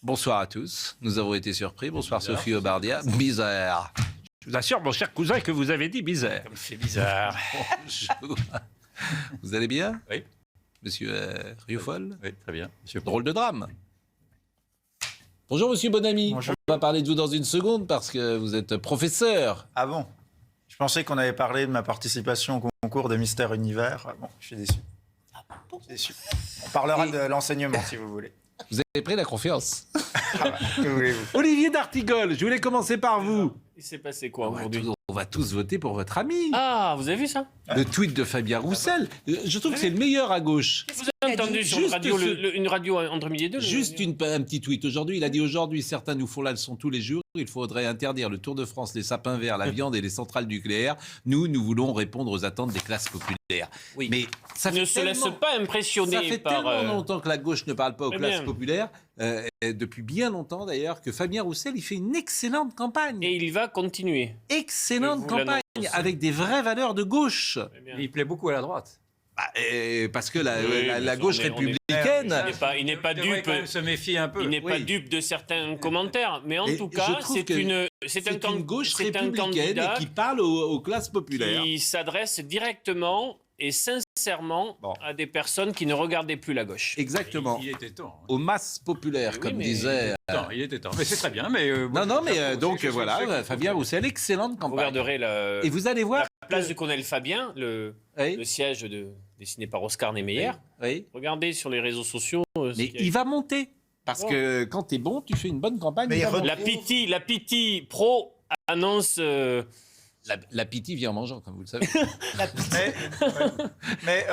Bonsoir à tous. Nous avons été surpris. Bonsoir Sophie Aubardia. Bizarre. Je vous assure, mon cher cousin, que vous avez dit bizarre. Comme c'est bizarre. Bonjour. Vous allez bien? Oui. Monsieur Rioufol? Oui, très bien. Monsieur. Drôle de drame. Bonjour Monsieur Bonamy. Bonjour. On va parler de vous dans une seconde parce que vous êtes professeur. Ah bon? Je pensais qu'on avait parlé de ma participation au concours des Mystères Univers. Ah bon, je suis déçu. Je suis déçu. On parlera de l'enseignement si vous voulez. Vous avez pris la confiance. Que voulez-vous? Olivier d'Artigol, je voulais commencer par vous. Il s'est passé quoi aujourd'hui? On va tous voter pour votre ami. Ah, vous avez vu ça? Le tweet de Fabien Roussel. Je trouve que c'est le meilleur à gauche. Vous avez entendu sur une Juste radio, une radio entre midi et deux? Juste un petit tweet. Aujourd'hui, il a dit aujourd'hui, certains nous font la leçon tous les jours. Il faudrait interdire le Tour de France, les sapins verts, la viande et les centrales nucléaires. Nous voulons répondre aux attentes des classes populaires. Oui. Mais ça ne fait se laisse pas impressionner ça fait par... tellement longtemps que la gauche ne parle pas aux Eh classes bien. populaires, depuis bien longtemps d'ailleurs, que Fabien Roussel, il fait une excellente campagne. Et il va continuer. Excellente Je vous campagne, l'annonce. avec des vraies valeurs de gauche. Eh bien. Il plaît beaucoup à la droite. Parce que la Oui, gauche on est- républicaine... Il n'est pas Il devrait dupe. quand même se méfier un peu. Il n'est pas Oui. dupe de certains commentaires, mais en Et tout je cas, trouve que c'est C'est une gauche républicaine candidat et qui parle aux classes populaires. qui s'adresse directement et sincèrement Bon. à des personnes qui ne regardaient plus la gauche. Exactement. Il était temps. Aux masses populaires, Oui, comme mais- disait... Il était temps. Mais c'est très bien. Mais Non, mais donc voilà, Fabien Roussel, excellente Vous campagne. regarderez Et vous allez voir... la place du colonel Fabien, le Oui, siège dessiné par Oscar Niemeyer. oui. Regardez sur les réseaux sociaux. ce Mais qu'il y a. il va monter. Parce que quand t'es bon, tu fais une bonne campagne. Mais il va il monter. La Piti Pro annonce. La piti vient en mangeant, comme vous le savez. Mais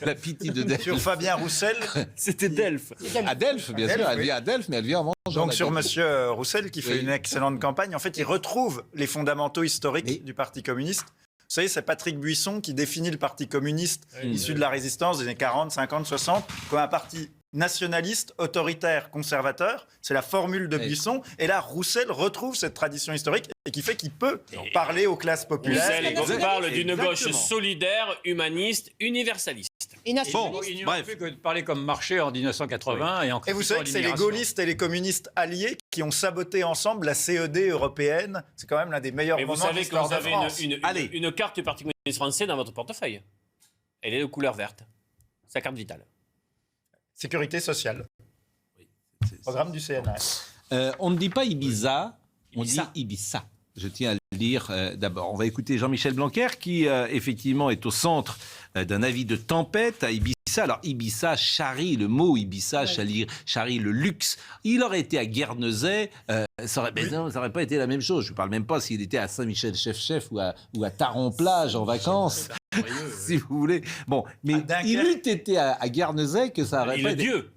La piti de Delphes. sur Fabien Roussel, C'était Delphes. À Delphes, bien À sûr. Delphes, Elle oui. vient à Delphes, mais elle vient en mangeant. donc la sur Delphes. Monsieur Roussel qui fait Oui. une excellente campagne, en fait, il retrouve les fondamentaux historiques Oui. du Parti communiste. Vous savez, c'est Patrick Buisson qui définit le Parti communiste Oui. issu de la résistance des années 40, 50, 60 comme un parti nationaliste, autoritaire, conservateur. C'est la formule de Oui. Buisson. Et là, Roussel retrouve cette tradition historique et qui fait qu'il peut parler aux classes populaires. Roussel parle d'une Exactement. gauche solidaire, humaniste, universaliste. Et nationaliste. Il n'y Bref. a plus que de parler comme marché en 1980 et en Et vous savez que c'est les gaullistes et les communistes alliés qui ont saboté ensemble la CED européenne. C'est quand même l'un des meilleurs Mais vous moments de savez que l'histoire vous de avez France. Allez. une carte du Parti communiste français dans votre portefeuille. Elle est de couleur verte. Sa carte vitale. Sécurité sociale. Programme du CNRS. On ne dit pas Ibiza, on Ibiza. dit Ibiza. Je tiens à le dire d'abord. On va écouter Jean-Michel Blanquer qui, effectivement, est au centre d'un avis de tempête à Ibiza. Alors, Ibiza charrie, le mot Ibiza charrie le luxe. Il aurait été à Guernesey, ça n'aurait pas été la même chose. Je ne parle même pas s'il était à Saint-Michel-Chef-Chef ou à Taron-Plage en vacances, si vous voulez. Bon, mais À Dunkerque. il eût été à Guernesey que ça À aurait pas l'île été... Dieu.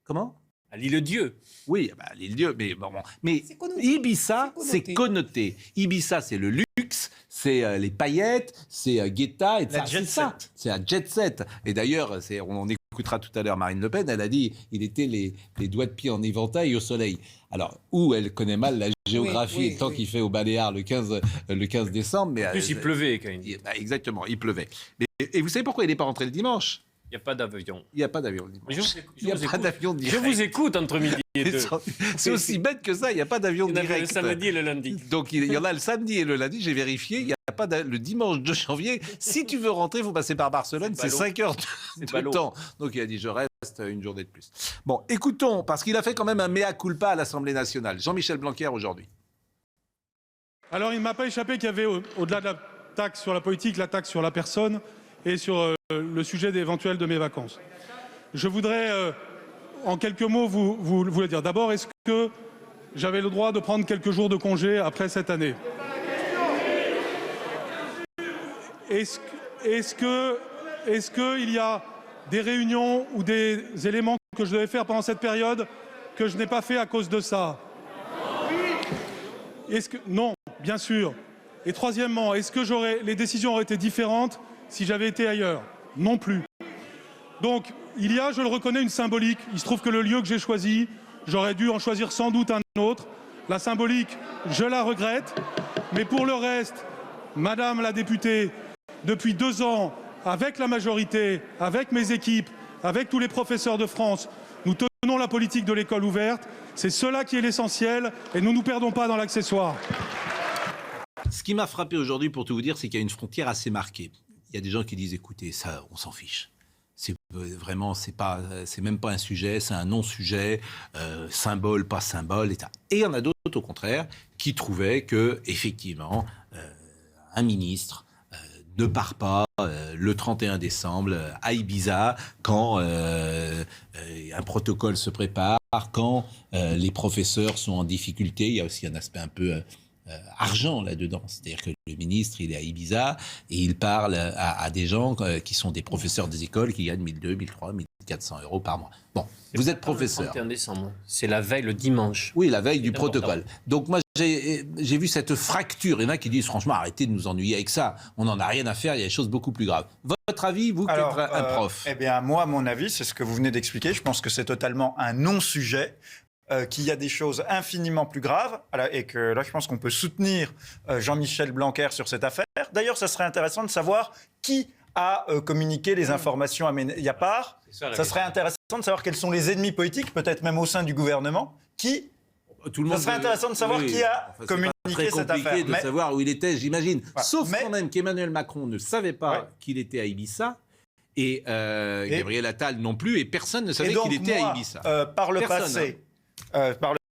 Comment ? À l'île Dieu. Oui, bah, l'île Dieu, mais bon. Mais C'est connoté. Ibiza, C'est c'est connoté. Ibiza, c'est le luxe, c'est les paillettes, c'est Guetta, et La c'est jet ça. set. C'est un jet set. Et d'ailleurs, on écoutera tout à l'heure Marine Le Pen, elle a dit il était les doigts de pied en éventail au soleil. Alors, où elle connaît mal la géographie, oui, tant oui. qu'il fait au Baléares le 15 décembre. Mais, En plus, il pleuvait quand même. Bah, exactement, il pleuvait. Et vous savez pourquoi il n'est pas rentré le dimanche? Il n'y a pas d'avion. Il n'y a pas d'avion le Mais dimanche. je Il n'y a vous pas écoute. d'avion Je direct. vous écoute entre midi et deux. C'est aussi bête que ça, il n'y a pas d'avion Il y en avait direct. le samedi et le lundi. Donc il y en a le samedi et le lundi, j'ai vérifié, il n'y a pas le dimanche 2 janvier. Si tu veux rentrer, il faut passer par Barcelone, c'est ballot. 5 heures C'est de ballot. temps. Donc il a dit je reste une journée de plus. Bon, écoutons, parce qu'il a fait quand même un mea culpa à l'Assemblée nationale. Jean-Michel Blanquer aujourd'hui. Alors, il ne m'a pas échappé qu'il y avait, au-delà de la taxe sur la politique, la taxe sur la personne et sur le sujet éventuel de mes vacances. Je voudrais, en quelques mots, vous le dire. D'abord, est-ce que j'avais le droit de prendre quelques jours de congé après cette année? Est-ce qu'il y a des réunions ou des éléments que je devais faire pendant cette période que je n'ai pas fait à cause de ça? Non, bien sûr. Et troisièmement, est-ce que les décisions auraient été différentes si j'avais été ailleurs? Non plus. Donc, il y a, je le reconnais, une symbolique. Il se trouve que le lieu que j'ai choisi, j'aurais dû en choisir sans doute un autre. La symbolique, je la regrette. Mais pour le reste, Madame la députée, depuis 2 ans, avec la majorité, avec mes équipes, avec tous les professeurs de France, nous Menons la politique de l'école ouverte. C'est cela qui est l'essentiel et nous ne nous perdons pas dans l'accessoire. Ce qui m'a frappé aujourd'hui, pour tout vous dire, c'est qu'il y a une frontière assez marquée. Il y a des gens qui disent, écoutez, ça, on s'en fiche. C'est vraiment, c'est même pas un sujet, c'est un non-sujet, symbole, pas symbole, etc. Et il y en a d'autres, au contraire, qui trouvaient que, effectivement, un ministre ne part pas le 31 décembre à Ibiza quand un protocole se prépare, quand les professeurs sont en difficulté. Il y a aussi un aspect un peu argent là-dedans. C'est-à-dire que le ministre, il est à Ibiza et il parle à des gens qui sont des professeurs des écoles qui gagnent 1 200, 1 300, 1 400 euros par mois. Bon, vous êtes professeur. Le 31 décembre, c'est la veille, le dimanche. Oui, la veille du important. protocole. Donc moi, j'ai vu cette fracture. Il y en a qui disent, franchement, arrêtez de nous ennuyer avec ça. On n'en a rien à faire, il y a des choses beaucoup plus graves. Votre avis, vous qui êtes un prof? Eh bien, moi, mon avis, c'est ce que vous venez d'expliquer. Je pense que c'est totalement un non-sujet. Qu'il y a des choses infiniment plus graves, et que là, je pense qu'on peut soutenir Jean-Michel Blanquer sur cette affaire. D'ailleurs, ça serait intéressant de savoir qui a communiqué les informations à Mediapart. Ça serait intéressant de savoir quels sont les ennemis politiques, peut-être même au sein du gouvernement, qui... Tout le monde ça serait intéressant de savoir qui a communiqué cette affaire. C'est de savoir où il était, j'imagine. Ouais. Sauf quand même qu'Emmanuel Macron ne savait pas qu'il était à Ibiza. Et Gabriel Attal non plus. Et personne ne savait qu'il était à Ibiza. Par le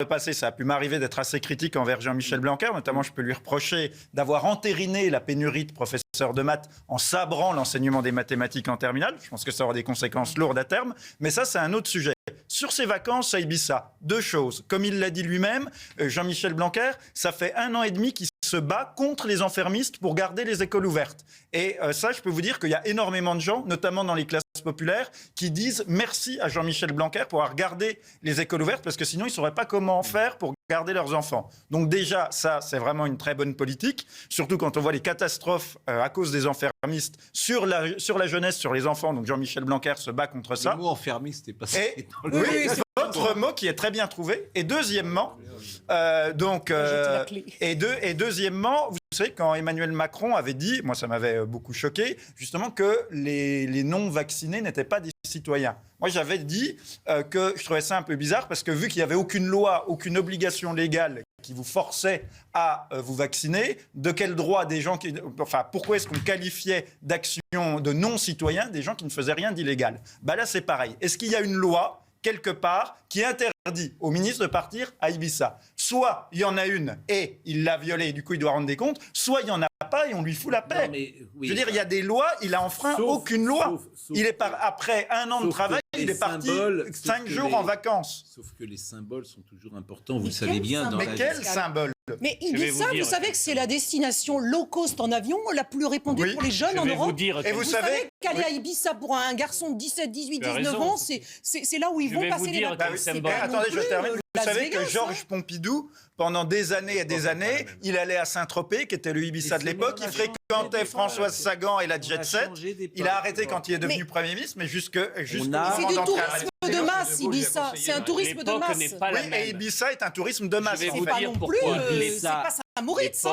passé, ça a pu m'arriver d'être assez critique envers Jean-Michel Blanquer. Notamment, je peux lui reprocher d'avoir entériné la pénurie de professeurs de maths en sabrant l'enseignement des mathématiques en terminale. Je pense que ça aura des conséquences lourdes à terme. Mais ça, c'est un autre sujet. Sur ses vacances à Ibiza, deux choses. Comme il l'a dit lui-même, Jean-Michel Blanquer, ça fait 1 an et demi qu'il se bat contre les enfermistes pour garder les écoles ouvertes. Et ça, je peux vous dire qu'il y a énormément de gens, notamment dans les classes populaires, qui disent merci à Jean-Michel Blanquer pour avoir gardé les écoles ouvertes, parce que sinon, ils ne sauraient pas comment faire pour garder leurs enfants. Donc déjà, ça, c'est vraiment une très bonne politique, surtout quand on voit les catastrophes à cause des enfermistes sur la jeunesse, sur les enfants. Donc Jean-Michel Blanquer se bat contre ça. Le mot enfermiste est passé dans le... Oui, c'est votre mot qui est très bien trouvé. Et deuxièmement, deuxièmement, vous savez, quand Emmanuel Macron avait dit, moi ça m'avait beaucoup choqué, justement que les non-vaccinés n'étaient pas des citoyens. Moi j'avais dit que je trouvais ça un peu bizarre parce que vu qu'il n'y avait aucune loi, aucune obligation légale qui vous forçait à vous vacciner, de quel droit des gens pourquoi est-ce qu'on qualifiait d'action de non-citoyens des gens qui ne faisaient rien d'illégal? Là c'est pareil. Est-ce qu'il y a une loi quelque part qui interdit au ministre de partir à Ibiza? Soit il y en a une et il l'a violée et du coup il doit rendre des comptes, soit il n'y en a pas et on lui fout la paix. Je veux dire, il y a des lois, il a enfreint aucune loi. Après 1 an de travail, il est parti 5 jours en vacances. Sauf que les symboles sont toujours importants, vous le savez bien. Mais quel symbole? Mais Ibiza, vous savez que c'est la destination low cost en avion la plus répandue pour les jeunes en Europe. Et vous savez qu'aller à Ibiza pour un garçon de 17, 18, 19 ans, c'est là où ils vont passer les vacances. Attendez, je termine. Vous savez que Georges Pompidou, pendant des années et des années, il allait à Saint-Tropez, qui était le Ibiza de l'époque. Il fréquentait Françoise Sagan et la Jet Set. Il a arrêté quand il est devenu Premier ministre, mais jusque c'est du tourisme de masse, Ibiza. C'est un tourisme de masse. Oui, et Ibiza est un tourisme de masse. Je vais C'est vous pas dire non plus, pourquoi. c'est pas Saint-Moritz.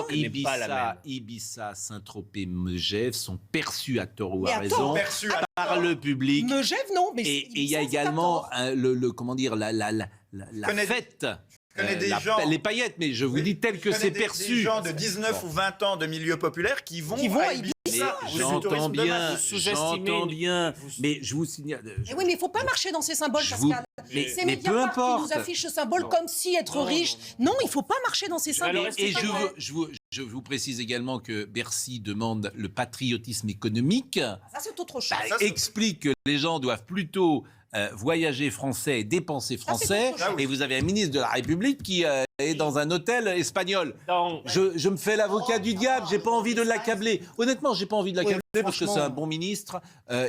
Ibiza, Saint-Tropez, Megève sont perçus à tort ou Mais à raison par le public. Megève, non, mais Et il y a également la fête. Les paillettes, mais je vous dis tel que c'est perçu. Des gens de 19 ou 20 ans de milieu populaire qui vont à Ibiza. J'entends bien, mais je vous signale... Oui, mais il ne faut pas marcher dans ces symboles, Pascal. C'est Mediapart qui nous affiche ce symbole comme si être riche... Non, il ne faut pas marcher dans ces symboles. Et je vous précise également que Bercy demande le patriotisme économique. Ça, c'est autre chose. Explique que les gens doivent plutôt voyager français et dépenser français. Et vous avez un ministre de la République qui est dans un hôtel espagnol. Je me fais l'avocat du diable, j'ai pas envie de l'accabler. Honnêtement, j'ai pas envie de l'accabler parce que c'est un bon ministre,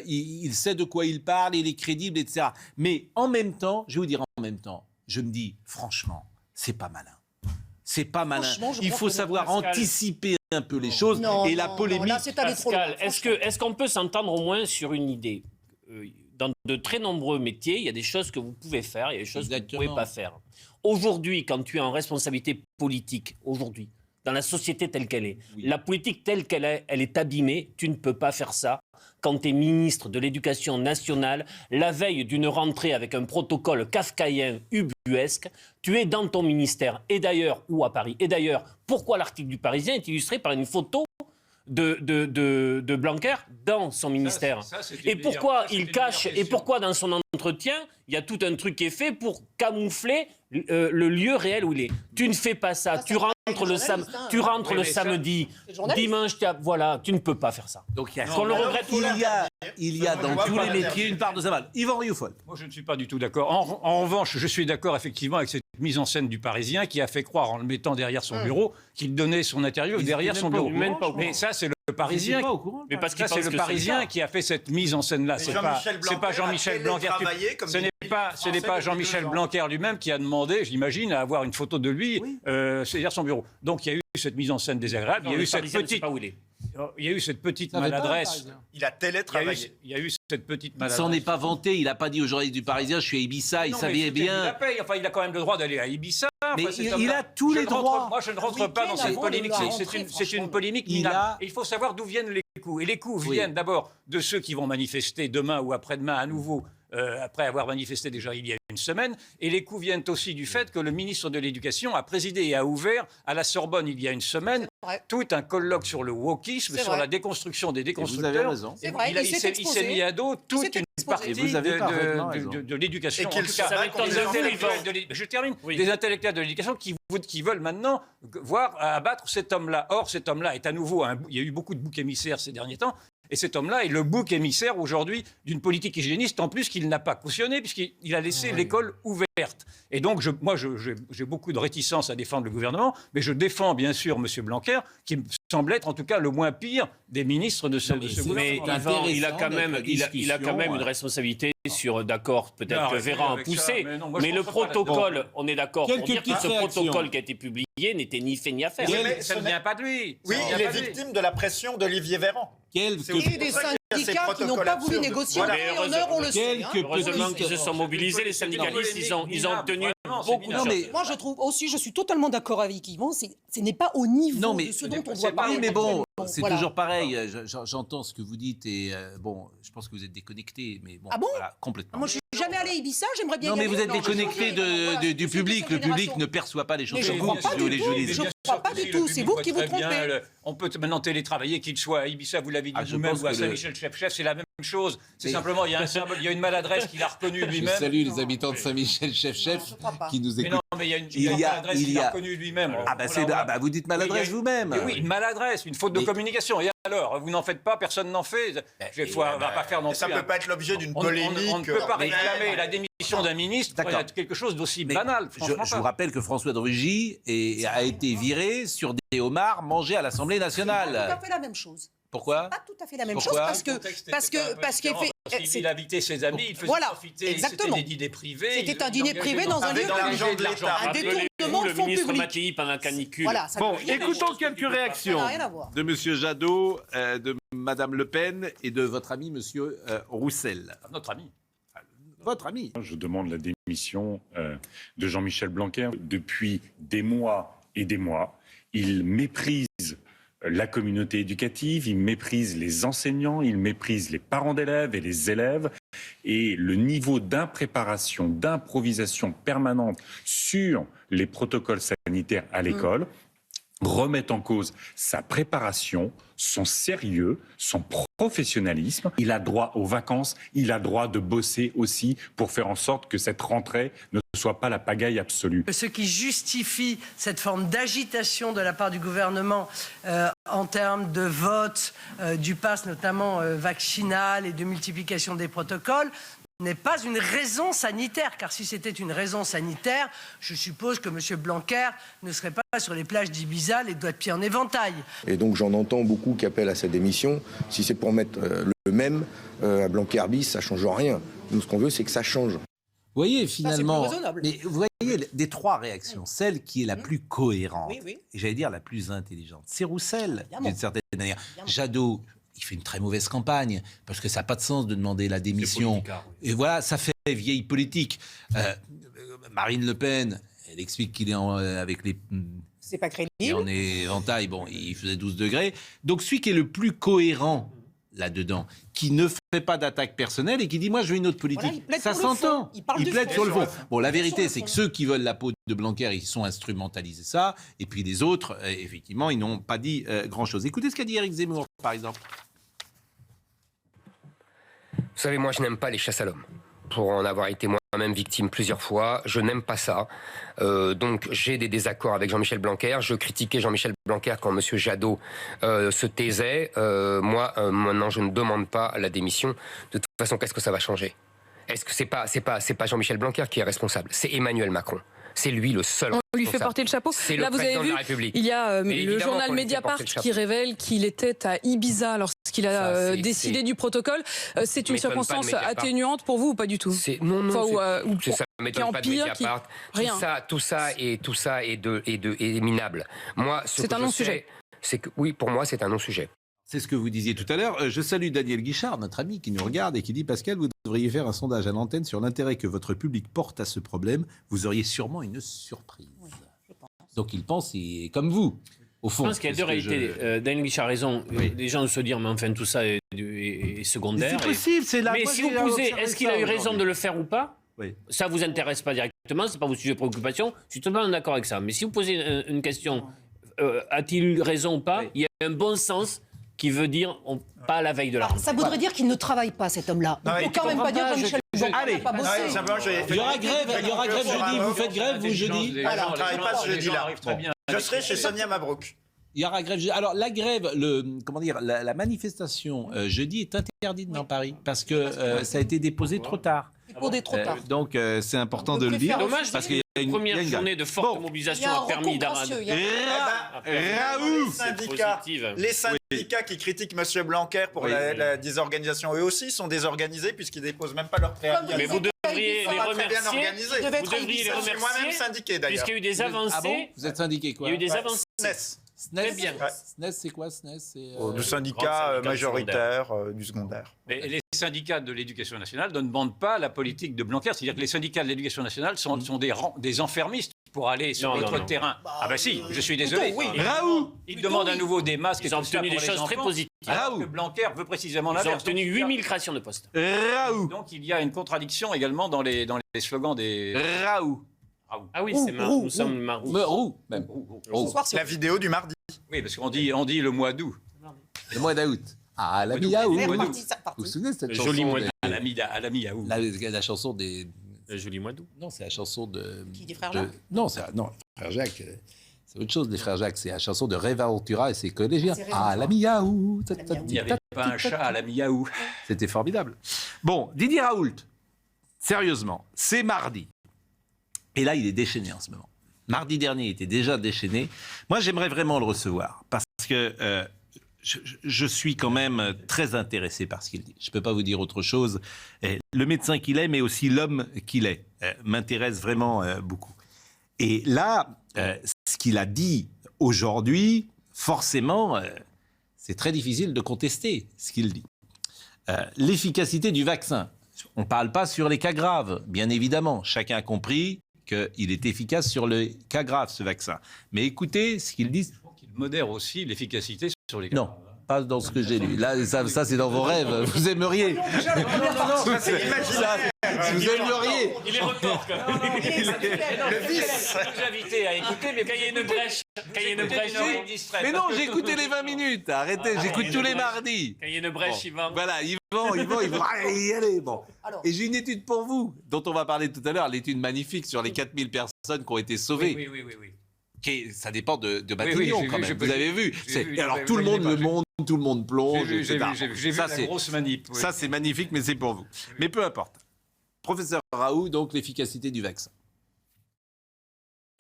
il sait de quoi il parle, il est crédible, etc. Mais en même temps, je vais vous dire je me dis franchement, c'est pas malin. C'est pas malin. Il faut savoir anticiper un peu les choses et la polémique. Là, c'est allé trop loin. Pascal, est-ce qu'on peut s'entendre au moins sur une idée? Dans de très nombreux métiers, il y a des choses que vous pouvez faire, il y a des choses que vous ne pouvez pas faire. Aujourd'hui, quand tu es en responsabilité politique, aujourd'hui, dans la société telle qu'elle est. Oui. La politique telle qu'elle est, elle est abîmée. Tu ne peux pas faire ça quand tu es ministre de l'Éducation nationale, la veille d'une rentrée avec un protocole kafkaïen ubuesque. Tu es dans ton ministère, et d'ailleurs, ou à Paris. Et d'ailleurs, pourquoi l'article du Parisien est illustré par une photo de Blanquer dans son ministère. Et pourquoi il cache, et pourquoi dans son entretien, il y a tout un truc qui est fait pour camoufler le lieu réel où il est. Tu ne fais pas ça, tu rentres le samedi, dimanche, voilà, tu ne peux pas faire ça. Donc on le regrette. Il y a dans tous les métiers une part de Zamal. Yvan Rioufol. Moi, je ne suis pas du tout d'accord. En revanche, je suis d'accord effectivement avec cette mise en scène du Parisien qui a fait croire, en le mettant derrière son bureau, qu'il donnait son interview derrière son bureau. Mais ça, c'est le Parisien. Mais parce que c'est le Parisien qui a fait cette mise en scène-là. C'est pas Jean-Michel Blanquer. Ce n'est pas Jean-Michel Blanquer lui-même qui a demandé, j'imagine, à avoir une photo de lui derrière son bureau. Donc il y a eu cette mise en scène désagréable. Il y a eu cette petite. Il y a eu cette petite maladresse. Il a télétravaillé. Il y a eu cette petite maladresse. Il s'en est pas vanté. Il n'a pas dit aux journalistes du Parisien, je suis à Ibiza. Il savait bien. Il a quand même le droit d'aller à Ibiza. Mais il a tous les droits. Moi, je ne rentre pas dans cette polémique. C'est une polémique minable. Il faut savoir d'où viennent les coups. Et les coups viennent d'abord de ceux qui vont manifester demain ou après-demain à nouveau. Après avoir manifesté déjà il y a une semaine. Et les coups viennent aussi du fait que le ministre de l'Éducation a présidé et a ouvert à la Sorbonne il y a une semaine tout un colloque sur le wokisme, sur la déconstruction des déconstructeurs. Vous avez raison. Il s'est mis à dos toute une partie de l'éducation. Je termine. Des intellectuels de l'éducation qui veulent maintenant voir abattre cet homme-là. Or, cet homme-là est à nouveau... Il y a eu beaucoup de boucs émissaires ces derniers temps. Et cet homme-là est le bouc émissaire aujourd'hui d'une politique hygiéniste, en plus qu'il n'a pas cautionné, puisqu'il a laissé l'école ouverte. Et donc, j'ai beaucoup de réticence à défendre le gouvernement, mais je défends bien sûr M. Blanquer, qui me semble être en tout cas le moins pire des ministres de ce gouvernement. Mais Yvan, il a quand même une responsabilité sur, d'accord, peut-être que Véran a poussé, mais le protocole, on est d'accord pour dire que ce protocole qui a été publié n'était ni fait ni à faire. Ça ne vient pas de lui. Oui, il est victime de la pression d'Olivier Véran. Et des syndicats qui n'ont pas voulu négocier en heure, on le sait. Heureusement qu'ils se sont mobilisés, les syndicalistes, ils ont obtenu beaucoup de choses. Moi, je trouve aussi, je suis totalement d'accord avec Yvan, ce n'est pas au niveau de ce dont on doit parler. Mais bon, c'est toujours pareil. J'entends ce que vous dites et bon, je pense que vous êtes déconnecté, mais bon, voilà, complètement. Moi, je suis jamais allé à Ibiza, j'aimerais bien y aller. Non, mais vous êtes déconnecté du public. Le public ne perçoit pas les choses comme vous. Je ne crois pas du tout. C'est vous qui vous trompez. On peut maintenant télétravailler, qu'il soit à Ibiza, vous l'avez dit vous-même, ou à Saint-Michel-Chef, c'est la même chose. C'est simplement, il y a une maladresse qu'il a reconnue lui-même. Je salue les habitants de Saint-Michel-Chef qui nous écoutent. Mais il y a une maladresse qu'il a reconnue lui-même. Vous dites maladresse vous-même. Oui, une maladresse, une faute de communication. Et alors, vous n'en faites pas, personne n'en fait. On va pas faire non plus. Ça ne peut pas être l'objet d'une polémique. On ne peut pas réclamer la démission d'un ministre pour être quelque chose d'aussi banal. Je vous rappelle que François de Rugy a été viré sur des homards mangés à l'Assemblée nationale. C'est pas tout à fait la même chose. Pourquoi ? Pas tout à fait la même chose parce qu'il invitait ses amis, il faisait profiter, c'était des dîners privés. C'était un dîner privé dans un lieu de un détournement de fonds ministre publics. Mattei pendant la canicule. Bon, écoutons quelques réactions de M. Jadot, de Mme Le Pen et de votre ami M. Roussel. Notre ami. Votre ami. Je demande la démission de Jean-Michel Blanquer. Depuis des mois et des mois, il méprise la communauté éducative, il méprise les enseignants, il méprise les parents d'élèves et les élèves. Et le niveau d'impréparation, d'improvisation permanente sur les protocoles sanitaires à l'école remet en cause sa préparation, son sérieux, son professionnalisme. Il a droit aux vacances, il a droit de bosser aussi pour faire en sorte que cette rentrée ne soit pas la pagaille absolue. Ce qui justifie cette forme d'agitation de la part du gouvernement en termes de vote, du pass notamment vaccinal et de multiplication des protocoles, n'est pas une raison sanitaire, car si c'était une raison sanitaire, je suppose que M. Blanquer ne serait pas sur les plages d'Ibiza, les doigts de pied en éventail. Et donc j'en entends beaucoup qui appellent à sa démission. Si c'est pour mettre le même à Blanquer bis, ça ne change rien. Nous, ce qu'on veut, c'est que ça change. Vous voyez, finalement, mais vous voyez, des trois réactions, celle qui est la plus cohérente, et j'allais dire la plus intelligente, c'est Roussel, d'une certaine manière. Jadot, il fait une très mauvaise campagne, parce que ça n'a pas de sens de demander la démission. Et voilà, ça fait vieille politique. Marine Le Pen, Elle explique qu'il est avec les... C'est pas crédible. Et on est en taille, bon, il faisait 12 degrés. Donc celui qui est le plus cohérent là-dedans, qui ne fait pas d'attaque personnelle et qui dit, moi, je veux une autre politique. Voilà, ça s'entend. Il plaide sur le fond. Bon, la vérité, c'est que ceux qui veulent la peau de Blanquer, ils sont instrumentalisés ça. Et puis les autres, effectivement, ils n'ont pas dit grand-chose. Écoutez ce qu'a dit Éric Zemmour, par exemple. Vous savez, moi, je n'aime pas les chasses à l'homme. Pour en avoir été moi-même victime plusieurs fois, je n'aime pas ça. Donc j'ai des désaccords avec Jean-Michel Blanquer. Je critiquais Jean-Michel Blanquer quand M. Jadot se taisait. Moi, maintenant, je ne demande pas la démission. De toute façon, qu'est-ce que ça va changer? Est-ce que c'est pas Jean-Michel Blanquer qui est responsable? C'est Emmanuel Macron. C'est lui le seul. On lui fait porter le chapeau. Là, vous avez vu, il y a le journal Mediapart qui révèle qu'il était à Ibiza lorsqu'il a décidé du protocole. C'est une circonstance atténuante pour vous ou pas du tout? Non, ça ne m'étonne pas de Mediapart. Tout ça est minable. Moi, c'est un non-sujet. Oui, pour moi, c'est un non-sujet. C'est ce que vous disiez tout à l'heure. Je salue Daniel Guichard, notre ami qui nous regarde et qui dit « Pascal, vous devriez faire un sondage à l'antenne sur l'intérêt que votre public porte à ce problème. Vous auriez sûrement une surprise. Oui, je pense. » Donc il pense comme vous, au fond. Je pense qu'il y a deux réalités. Daniel Guichard a raison. Oui. Les gens se disent « Mais enfin, tout ça est secondaire. » C'est possible, c'est là. Mais si vous posez « Est-ce qu'il a eu raison de le faire ou pas ?» Oui. Ça ne vous intéresse pas directement, ce n'est pas votre sujet de préoccupation. Je suis totalement d'accord avec ça. Mais si vous posez une question « A-t-il eu raison ou pas ?» Il y a un bon sens qui veut dire pas à la veille de la rentrée. Ça voudrait dire qu'il ne travaille pas, cet homme-là. On ne peut quand même pas dire que Jean-Michel Blanquer n'a pas bossé. Il y aura grève jeudi. Vous faites grève, vous, jeudi? Alors, on ne travaille pas ce jeudi-là. Je serai chez Sonia Mabrouk. Il y aura grève. Alors la grève, la manifestation jeudi est interdite dans Paris parce que ça a été déposé trop tard. Trop tard. Donc c'est important de le dire. Dommage parce qu'il y a une première journée de forte mobilisation a permis d'arrêter. Les syndicats qui critiquent M. Blanquer pour la désorganisation, eux aussi sont désorganisés puisqu'ils ne déposent même pas leur préavis. Mais vous devriez les remercier. Vous devriez les remercier. Moi-même syndiqué d'ailleurs. Puisqu'il y a eu des avancées. Ah bon, vous êtes syndiqué quoi? Il y a eu des avancées. SNES, bien. SNES, c'est quoi SNES? Du syndicat majoritaire du secondaire. Mais les syndicats de l'éducation nationale ne demandent pas la politique de Blanquer. C'est-à-dire que les syndicats de l'éducation nationale sont des enfermistes pour aller sur notre terrain. Ah bah si, je suis désolé. Raoult, ils demandent à nouveau des masques. Ils ont obtenu des choses très positives. Alors que Blanquer veut précisément l'inverse. Ils ont obtenu 8000 créations de postes. Raoult. Donc il y a une contradiction également dans les slogans des... Raoult. Ah oui, c'est Nous sommes Marou. Roux, même. La vidéo du mardi. Oui, parce qu'on dit le mois d'août. Le mois d'août. Ah, la mi-août. Vous vous souvenez de cette chanson? Joli mois d'août. À la mi-août. La chanson des... Le joli mois d'août. Non, c'est la chanson de... Qui, des frères Jacques? Non, frère Jacques, c'est autre chose, les frères Jacques. C'est la chanson de Ray Ventura et ses collégiens. Ah, la mi-août. Il n'y avait pas un chat à la mi-août. C'était formidable. Bon, Didier Raoult, sérieusement, c'est mardi. Et là, il est déchaîné en ce moment. Mardi dernier, il était déjà déchaîné. Moi, j'aimerais vraiment le recevoir parce que je suis quand même très intéressé par ce qu'il dit. Je ne peux pas vous dire autre chose. Le médecin qu'il est, mais aussi l'homme qu'il est, m'intéresse vraiment beaucoup. Et là, ce qu'il a dit aujourd'hui, forcément, c'est très difficile de contester ce qu'il dit. L'efficacité du vaccin. On ne parle pas sur les cas graves, bien évidemment. Chacun a compris qu'il est efficace sur les cas graves, ce vaccin. Mais écoutez ce qu'il dit. Il modère aussi l'efficacité sur les cas graves. Non. Pas dans ce que j'ai lu. Là, ça c'est dans vos rêves. Vous aimeriez. Non, c'est imaginaire. Vous aimeriez. Il est retort, quand même. Le vice. Je vous invite à écouter, mais quand il y a une brèche, mais non, j'ai écouté les 20 minutes. Arrêtez, j'écoute tous les mardis. Quand il y a une brèche, ils vont. Voilà, ils vont y aller. Bon. Et j'ai une étude pour vous, dont on va parler tout à l'heure, l'étude magnifique sur les 4000 personnes qui ont été sauvées. Oui. Ça dépend de Matignon, quand même. Vous avez vu. Alors, tout le monde le montre, tout le monde plonge, etc. J'ai vu la grosse manip. Ça, c'est magnifique, mais c'est pour vous. Mais peu importe. Professeur Raoult, donc l'efficacité du vaccin.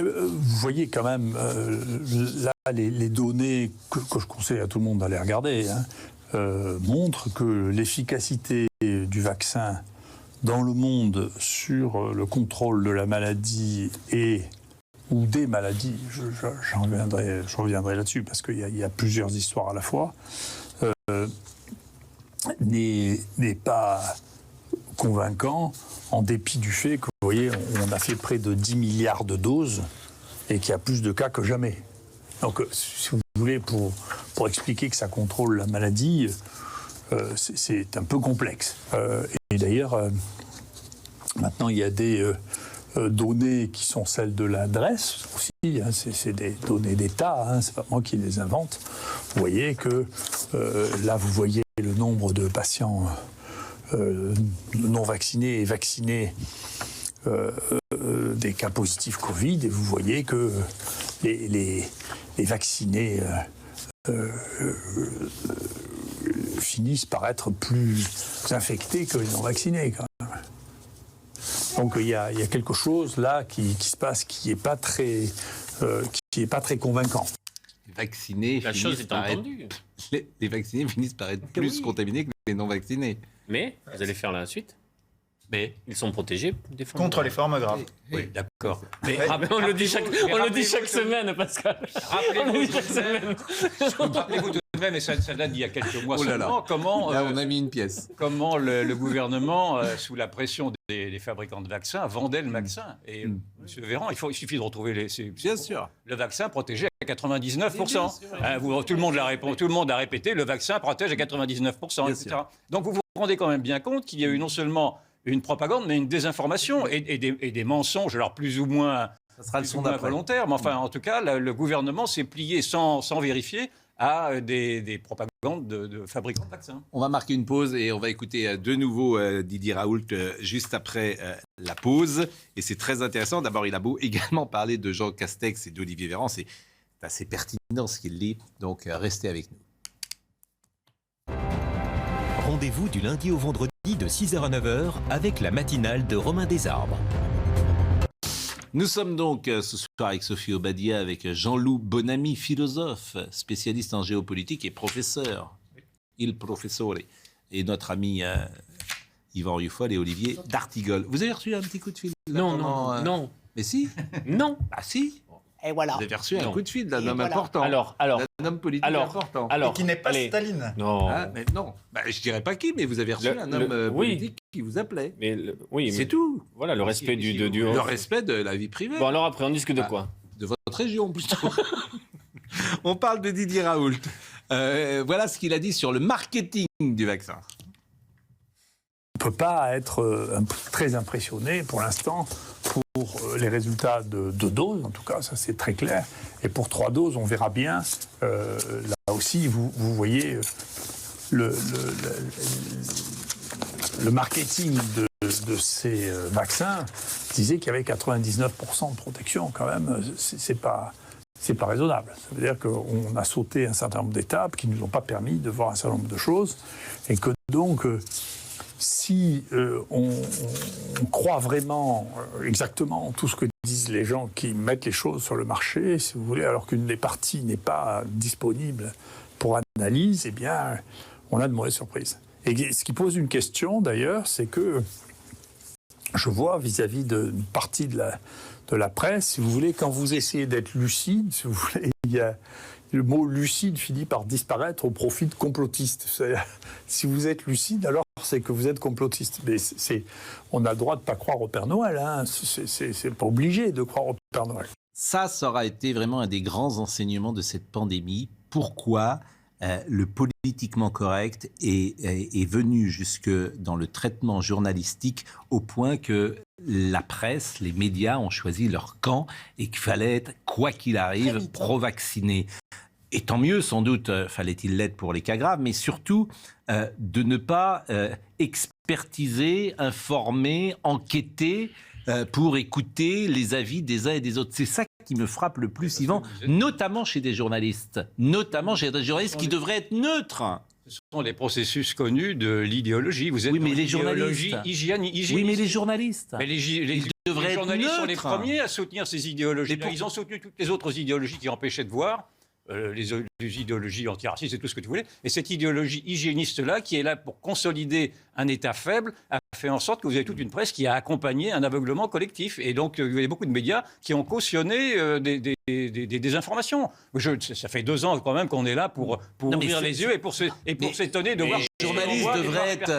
Vous voyez quand même, là, les données que je conseille à tout le monde d'aller regarder montrent que l'efficacité du vaccin dans le monde sur le contrôle de la maladie ou des maladies, je reviendrai là-dessus parce qu'il y a plusieurs histoires à la fois, n'est pas convaincant en dépit du fait que, vous voyez, on a fait près de 10 milliards de doses et qu'il y a plus de cas que jamais. Donc, si vous voulez, pour expliquer que ça contrôle la maladie, c'est un peu complexe. Et d'ailleurs, maintenant, il y a des données qui sont celles de l'adresse aussi. Hein, c'est des données d'État, hein, c'est pas moi qui les invente. Vous voyez que là, vous voyez le nombre de patients non vaccinés et vaccinés des cas positifs Covid, et vous voyez que les vaccinés finissent par être plus infectés que les non vaccinés, quand même. Donc il y a quelque chose là qui se passe qui n'est pas très convaincant. Les vaccinés finissent par être plus contaminés que les non vaccinés. Mais vous allez faire la suite. Mais ils sont protégés des formes contre les formes graves. Oui, d'accord. Mais on le dit chaque semaine, Pascal. Rappelez-vous tout de même, et ça date d'il y a quelques mois seulement, comment là, on a mis une pièce. Comment le gouvernement, sous la pression des fabricants de vaccins, vendait le vaccin. Et Monsieur Véran, il suffit de retrouver bien sûr. Le vaccin protégé à 99%. Tout le monde l'a répété, le vaccin protège à 99%, etc. Donc vous vous rendez quand même bien compte qu'il y a eu non seulement une propagande, mais une désinformation et des mensonges, alors plus ou moins volontaires. Mais enfin, en tout cas, le gouvernement s'est plié sans vérifier à des propagandes de fabricants de vaccins. On va marquer une pause et on va écouter de nouveau Didier Raoult juste après la pause. Et c'est très intéressant. D'abord, il a beau également parler de Jean Castex et d'Olivier Véran. C'est assez pertinent ce qu'il dit. Donc, restez avec nous. Rendez-vous du lundi au vendredi de 6h à 9h avec la matinale de Romain Desarbres. Nous sommes donc ce soir avec Sophie Obadia, avec Jean-Loup Bonamy, philosophe, spécialiste en géopolitique et professeur, il professore, et notre ami Yvan Rufol et Olivier d'Artigol. Vous avez reçu un petit coup de fil là, Non. Mais si. Non. Ah si. Et voilà. Vous avez reçu un coup de fil d'un homme important. D'un homme politique important. Et qui n'est pas Staline. Non. Ah, mais non. Je dirais pas qui, mais vous avez reçu un homme politique qui vous appelait. C'est tout. Voilà, le respect le respect de la vie privée. Bon, alors après, on discute de quoi? De votre région, plutôt. On parle de Didier Raoult. Voilà ce qu'il a dit sur le marketing du vaccin. On ne peut pas être très impressionné pour l'instant pour les résultats de 2 doses, en tout cas, ça c'est très clair. Et pour 3 doses, on verra bien. Là aussi, vous voyez le marketing de ces vaccins disait qu'il y avait 99% de protection quand même. C'est pas raisonnable. Ça veut dire qu'on a sauté un certain nombre d'étapes qui ne nous ont pas permis de voir un certain nombre de choses et que donc si on croit vraiment exactement tout ce que disent les gens qui mettent les choses sur le marché, si vous voulez, alors qu'une des parties n'est pas disponible pour analyse, eh bien, on a de mauvaises surprises. Et ce qui pose une question, d'ailleurs, c'est que je vois vis-à-vis d'une partie de la presse, si vous voulez, quand vous essayez d'être lucide, si vous voulez, le mot lucide finit par disparaître au profit de complotiste. Si vous êtes lucide, alors c'est que vous êtes complotiste. Mais on a le droit de ne pas croire au Père Noël. Hein. C'est pas obligé de croire au Père Noël. Ça aura été vraiment un des grands enseignements de cette pandémie. Pourquoi le politiquement correct est venu jusque dans le traitement journalistique au point que la presse, les médias ont choisi leur camp et qu'il fallait être, quoi qu'il arrive, pro-vacciné. Et tant mieux, sans doute, fallait-il l'être pour les cas graves, mais surtout de ne pas expertiser, informer, enquêter pour écouter les avis des uns et des autres. C'est ça qui me frappe le plus, Yvan, notamment chez des journalistes. Notamment chez des journalistes qui devraient être neutres. Ce sont les processus connus de l'idéologie. Vous êtes oui, mais les journalistes. Hygiéniste. Oui, mais les journalistes. Mais les journalistes sont les premiers à soutenir ces idéologies. Ils ont soutenu toutes les autres idéologies qui empêchaient de voir. Les idéologies antiracistes et tout ce que tu voulais. Et cette idéologie hygiéniste-là, qui est là pour consolider un État faible, a fait en sorte que vous avez toute une presse qui a accompagné un aveuglement collectif. Et donc, il y a beaucoup de médias qui ont cautionné des désinformations. Ça fait 2 ans quand même qu'on est là pour ouvrir les yeux et pour s'étonner de voir... Les journalistes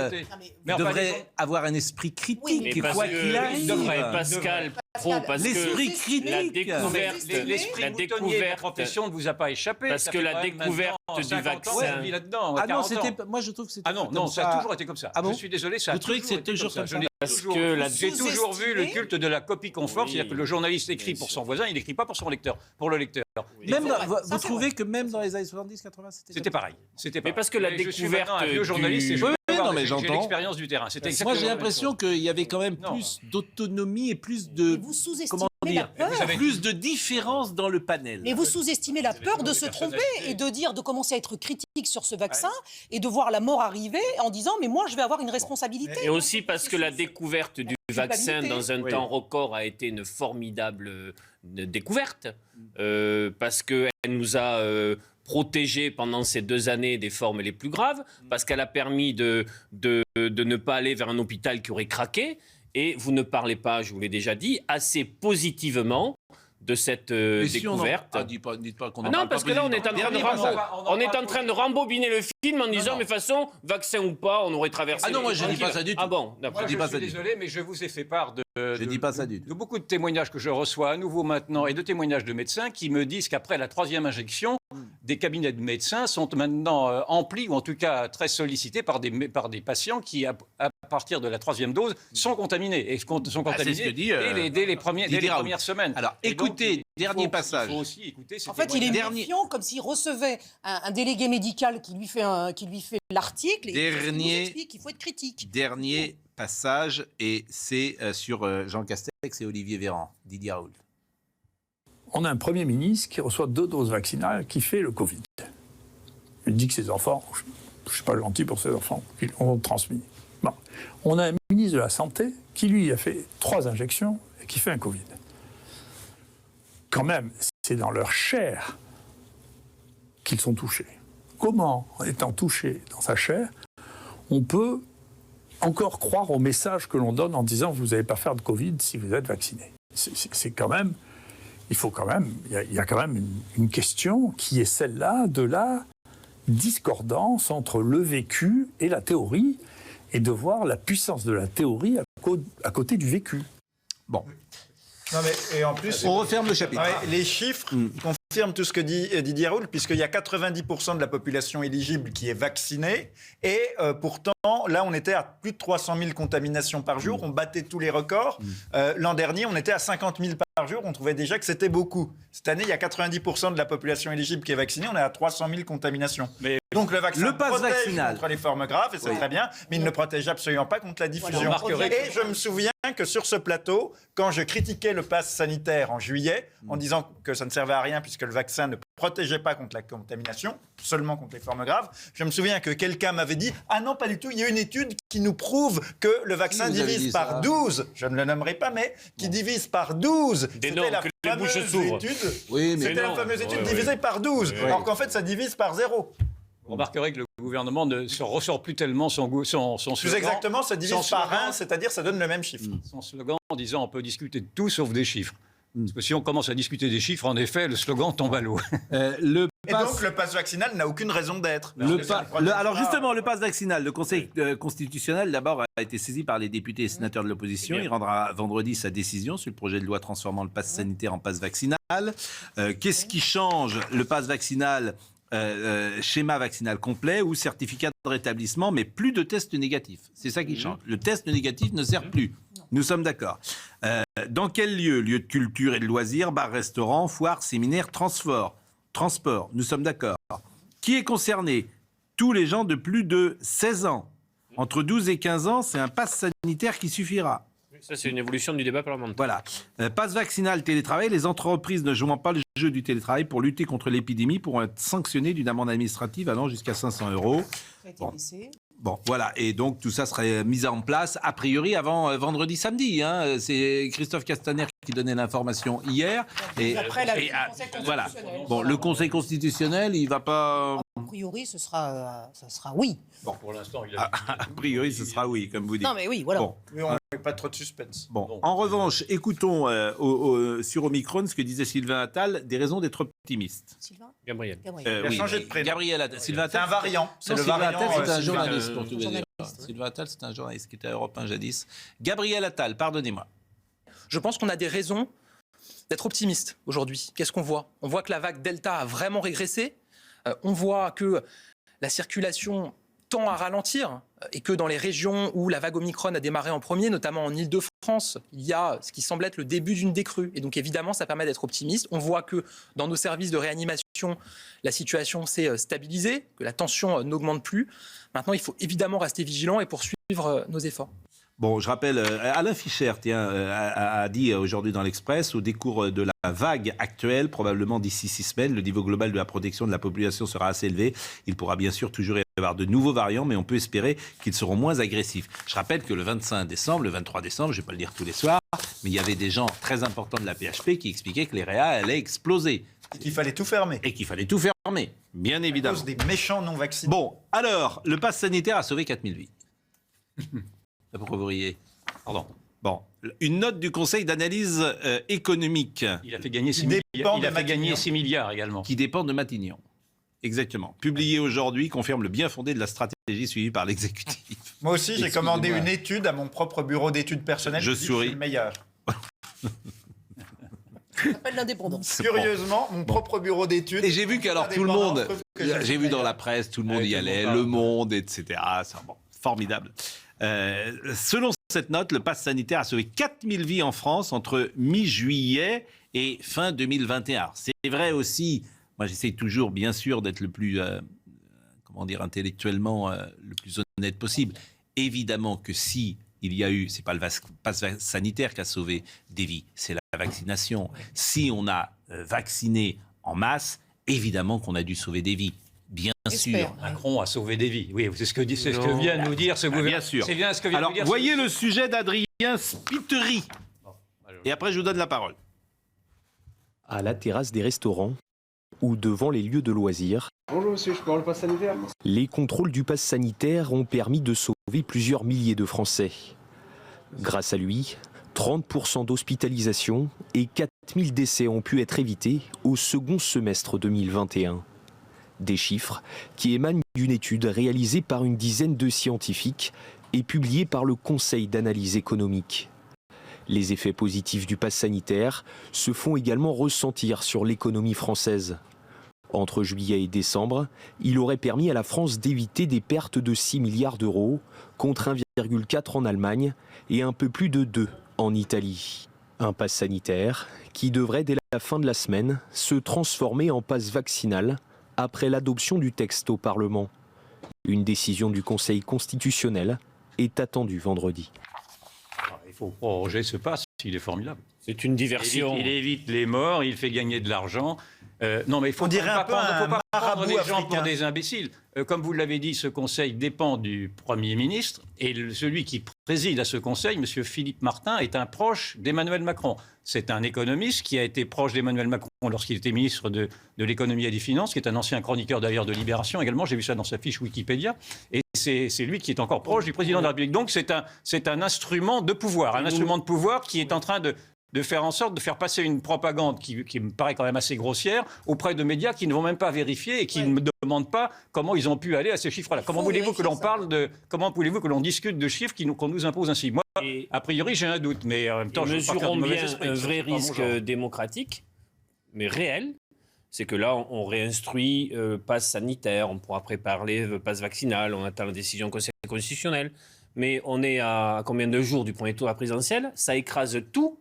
devraient avoir un esprit critique, quoi qu'il arrive. Pascal Pro, parce l'esprit que critique, la découverte, la profession ne vous a pas échappé. Parce que la découverte du vaccin... Ah non, moi je trouve que c'était... Ah non, ça a toujours été comme ça. Je suis désolé, ça a toujours été comme ça. J'ai toujours vu le culte de la copie conforme, c'est-à-dire que le journaliste écrit pour son voisin, il n'écrit pas pour son lecteur, pour le lecteur. Vous trouvez que même dans les années 70-80, c'était pareil. Mais parce que la découverte du journaliste, j'ai l'expérience du terrain. Moi, j'ai l'impression qu'il y avait quand même plus d'autonomie et plus de... Vous sous-estimez la peur. Plus de différence dans le panel. Mais vous sous-estimez la peur de se tromper et de commencer à être critique sur ce vaccin et de voir la mort arriver en disant mais moi je vais avoir une responsabilité. Et aussi parce que la découverte du vaccin dans un temps record a été une formidable découverte parce qu'elle nous a protégés pendant ces 2 années des formes les plus graves, parce qu'elle a permis de ne pas aller vers un hôpital qui aurait craqué. Et vous ne parlez pas, je vous l'ai déjà dit, assez positivement de cette découverte. Dites pas qu'on non, parce que là, on est en train de rembobiner le film en disant, mais de toute façon, vaccin ou pas, on aurait traversé... Ah non, moi, je ne dis pas ça du tout. Ah bon, je suis désolé, mais je vous ai fait part de beaucoup de témoignages que je reçois à nouveau maintenant et de témoignages de médecins qui me disent qu'après la 3e injection, des cabinets de médecins sont maintenant emplis ou en tout cas très sollicités par des patients qui, à partir de la 3e dose, sont contaminés et sont contaminés dès les premières semaines. Alors, écoutez, dernier passage. En fait, il est méfiant, comme s'il recevait un délégué médical qui lui fait l'article et qui nous explique qu'il faut être critique. Dernier passage, et c'est sur Jean Castex et Olivier Véran. Didier Raoult. On a un Premier ministre qui reçoit 2 doses vaccinales qui fait le Covid. Il dit que ses enfants, je ne suis pas gentil pour ses enfants, qu'ils ont transmis. Bon. On a un ministre de la Santé qui, lui, a fait 3 injections et qui fait un Covid. Quand même, c'est dans leur chair qu'ils sont touchés. Comment, en étant touchés dans sa chair, on peut encore croire au message que l'on donne en disant « vous n'allez pas faire de Covid si vous êtes vacciné ». C'est quand même... Il y a quand même une question qui est celle-là de la discordance entre le vécu et la théorie, et de voir la puissance de la théorie à côté du vécu. Bon. Non mais, et en plus, on referme le chapitre. Les chiffres confirment tout ce que dit Didier Raoult, puisqu'il y a 90% de la population éligible qui est vaccinée, et pourtant, là, on était à plus de 300 000 contaminations par jour, on battait tous les records. L'an dernier, on était à 50 000 par jour, on trouvait déjà que c'était beaucoup. Cette année, il y a 90% de la population éligible qui est vaccinée, on est à 300 000 contaminations. Donc le vaccin protège contre les formes graves, et c'est très bien, mais il ne protège absolument pas contre la diffusion. Et je me souviens que sur ce plateau, quand je critiquais le pass sanitaire en juillet, en disant que ça ne servait à rien puisque le vaccin ne protégeait pas contre la contamination, seulement contre les formes graves, je me souviens que quelqu'un m'avait dit « Ah non, pas du tout, il y a une étude qui nous prouve que le vaccin divise par 12, je ne le nommerai pas, mais qui divise par 12. » C'était la fameuse étude divisée par 12, alors qu'en fait, ça divise par 0. Vous remarquerez que le gouvernement ne se ressort plus tellement son slogan. Plus exactement, ça divise par 1, c'est-à-dire ça donne le même chiffre. Son slogan en disant on peut discuter de tout sauf des chiffres. Parce que si on commence à discuter des chiffres, en effet, le slogan tombe à l'eau. Et donc le pass vaccinal n'a aucune raison d'être. Alors justement, le pass vaccinal, le Conseil constitutionnel d'abord a été saisi par les députés et sénateurs de l'opposition. Il rendra vendredi sa décision sur le projet de loi transformant le pass sanitaire en pass vaccinal. Qu'est-ce qui change le pass vaccinal? Schéma vaccinal complet ou certificat de rétablissement, mais plus de tests négatifs. C'est ça qui change. Le test négatif ne sert plus. Nous sommes d'accord. Dans quel lieu? Lieu de culture et de loisirs, bar, restaurant, foire, séminaire, transport. Nous sommes d'accord. Qui est concerné? Tous les gens de plus de 16 ans. Entre 12 et 15 ans, c'est un pass sanitaire qui suffira. Ça, c'est une évolution du débat parlementaire. Voilà. Passe vaccinal, télétravail. Les entreprises ne jouant pas le jeu du télétravail pour lutter contre l'épidémie pourront être sanctionnées d'une amende administrative allant jusqu'à 500 €. Bon, voilà. Et donc, tout ça serait mis en place, a priori, avant vendredi, samedi. Hein. C'est Christophe Castaner qui donnait l'information hier. Après, voilà. Bon, le Conseil constitutionnel, il ne va pas priori, ça sera oui. Bon, pour l'instant, a priori, ce sera oui, comme vous dites. Non, mais oui, voilà. Bon. Mais on n'a pas trop de suspense. Bon. En revanche, écoutons sur Omicron ce que disait Sylvain Attal, des raisons d'être optimiste. Sylvain Gabriel. Il a changé de prénom. Gabriel Attal. Sylvain Attal, c'est un variant. C'est le variant. C'est un journaliste, pour tout vous dire. Sylvain Attal, c'est un journaliste qui était à Europe 1 jadis. Gabriel Attal, pardonnez-moi. Je pense qu'on a des raisons d'être optimiste aujourd'hui. Qu'est-ce qu'on voit? On voit que la vague Delta a vraiment régressé. On voit que la circulation tend à ralentir et que dans les régions où la vague Omicron a démarré en premier, notamment en Île-de-France, il y a ce qui semble être le début d'une décrue. Et donc évidemment, ça permet d'être optimiste. On voit que dans nos services de réanimation, la situation s'est stabilisée, que la tension n'augmente plus. Maintenant, il faut évidemment rester vigilant et poursuivre nos efforts. Bon, je rappelle, Alain Fischer a dit aujourd'hui dans l'Express, au décours de la vague actuelle, probablement d'ici 6 semaines, le niveau global de la protection de la population sera assez élevé. Il pourra bien sûr toujours y avoir de nouveaux variants, mais on peut espérer qu'ils seront moins agressifs. Je rappelle que le 25 décembre, le 23 décembre, je ne vais pas le dire tous les soirs, mais il y avait des gens très importants de la PHP qui expliquaient que les réa allaient exploser. Et qu'il fallait tout fermer. Et qu'il fallait tout fermer, bien évidemment. À cause des méchants non vaccinés. Bon, alors, le pass sanitaire a sauvé 4000 vies. Pourquoi vous riez? Pardon. Bon, une note du Conseil d'analyse économique. Il a fait gagner 6 milliards. Il a fait gagner 6 milliards également. Qui dépend de Matignon. Exactement. Publié aujourd'hui, confirme le bien fondé de la stratégie suivie par l'exécutif. Moi aussi, j'ai commandé une étude à mon propre bureau d'études personnelles. Je souris. Je suis le meilleur. Ça s'appelle l'indépendance. Curieusement, mon propre bureau d'études. Et j'ai vu qu'alors tout le monde, j'ai vu dans la presse, tout le monde y allait, Le Monde, etc. C'est bon, formidable. Selon cette note, le pass sanitaire a sauvé 4000 vies en France entre mi-juillet et fin 2021. C'est vrai aussi, moi j'essaie toujours bien sûr d'être le plus, intellectuellement le plus honnête possible. Évidemment que si il y a eu, c'est pas le pass sanitaire qui a sauvé des vies, c'est la vaccination. Si on a vacciné en masse, évidemment qu'on a dû sauver des vies. Bien sûr. Macron a sauvé des vies. Oui, c'est ce que vient de nous dire ce gouvernement. Bien sûr. C'est bien ce que vient Alors, de nous dire. voyez le sujet d'Adrien Spiteri. Et après, je vous donne la parole. À la terrasse des restaurants ou devant les lieux de loisirs. Bonjour monsieur, je peux avoir le pass sanitaire? Les contrôles du pass sanitaire ont permis de sauver plusieurs milliers de Français. Grâce à lui, 30% d'hospitalisation et 4000 décès ont pu être évités au second semestre 2021. Des chiffres qui émanent d'une étude réalisée par une dizaine de scientifiques et publiée par le Conseil d'analyse économique. Les effets positifs du pass sanitaire se font également ressentir sur l'économie française. Entre juillet et décembre, il aurait permis à la France d'éviter des pertes de 6 milliards d'euros, contre 1,4 en Allemagne et un peu plus de 2 en Italie. Un pass sanitaire qui devrait dès la fin de la semaine se transformer en pass vaccinal après l'adoption du texte au Parlement. Une décision du Conseil constitutionnel est attendue vendredi. Il faut proroger ce pass, il est formidable. C'est une diversion. Il évite les morts, il fait gagner de l'argent. Non, mais il faut pas prendre les gens pour des imbéciles. Comme vous l'avez dit, ce conseil dépend du Premier ministre et celui qui préside à ce conseil, M. Philippe Martin, est un proche d'Emmanuel Macron. C'est un économiste qui a été proche d'Emmanuel Macron lorsqu'il était ministre de l'économie et des finances, qui est un ancien chroniqueur d'ailleurs de Libération également. J'ai vu ça dans sa fiche Wikipédia. Et c'est lui qui est encore proche du président de la République. Donc c'est un instrument de pouvoir, qui est en train de faire en sorte de faire passer une propagande qui me paraît quand même assez grossière auprès de médias qui ne vont même pas vérifier et qui ne me demandent pas comment ils ont pu aller à ces chiffres-là. Comment voulez-vous que l'on discute de chiffres qu'on nous impose ainsi? Moi, a priori, j'ai un doute, mais en même temps, je ne veux pas faire du mauvais esprit. Un vrai risque démocratique, mais réel, c'est que là, on réinstruit passe sanitaire, on pourra préparer le passe vaccinal, on attend la décision constitutionnelle, mais on est à combien de jours du premier tour à la présidentielle? Ça écrase tout.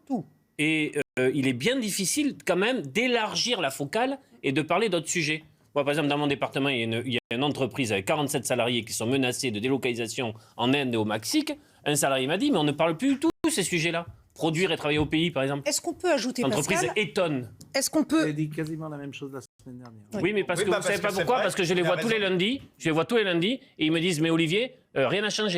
Et il est bien difficile quand même d'élargir la focale et de parler d'autres sujets. Moi, par exemple, dans mon département, il y a une entreprise avec 47 salariés qui sont menacés de délocalisation en Inde et au Mexique. Un salarié m'a dit, mais on ne parle plus du tout de ces sujets-là. Produire et travailler au pays, par exemple. Est-ce qu'on peut ajouter, l'entreprise Pascal, étonne. Est-ce qu'on peut... Vous avez dit quasiment la même chose la semaine dernière. Oui, mais parce que vous ne savez pas pourquoi. Parce que je les vois tous les lundis. Et ils me disent, mais Olivier, rien n'a changé.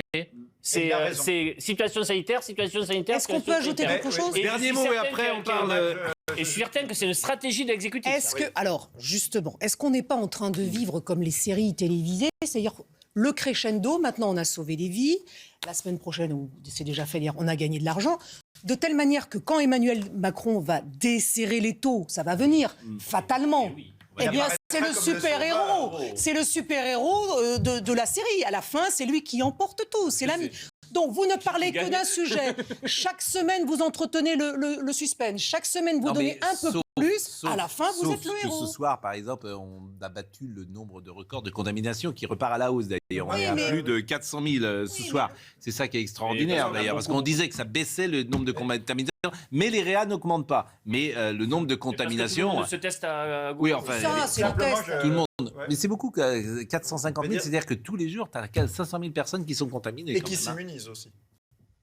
C'est situation sanitaire. Est-ce qu'on peut ajouter quelque chose? Dernier mot et après on parle... Et je suis certain que c'est une stratégie de l'exécutif. Alors, justement, est-ce qu'on n'est pas en train de vivre comme les séries télévisées? C'est-à-dire le crescendo, maintenant on a sauvé des vies, la semaine prochaine, ou c'est déjà fait hier, on a gagné de l'argent, de telle manière que quand Emmanuel Macron va desserrer les taux, ça va venir, fatalement. Eh bien, c'est le super-héros. C'est le super-héros de la série. À la fin, c'est lui qui emporte tout. C'est l'ami. Donc, vous ne parlez que d'un sujet. Chaque semaine, vous entretenez le suspense. Chaque semaine, vous donnez un peu plus. À la fin, vous êtes le héros. Ce soir, par exemple, on a battu le nombre de records de contamination qui repart à la hausse, d'ailleurs. On est à plus de 400 000 ce soir. C'est ça qui est extraordinaire, d'ailleurs, parce qu'on disait que ça baissait le nombre de contaminations. Mais les réa n'augmentent pas. Mais le nombre de contaminations... Tout le monde se teste à oui, enfin... Ça, c'est le test. Tout le monde. Ouais. Mais c'est beaucoup, 450 000, c'est-à-dire que tous les jours, tu as 500 000 personnes qui sont contaminées. Et qui s'immunisent aussi.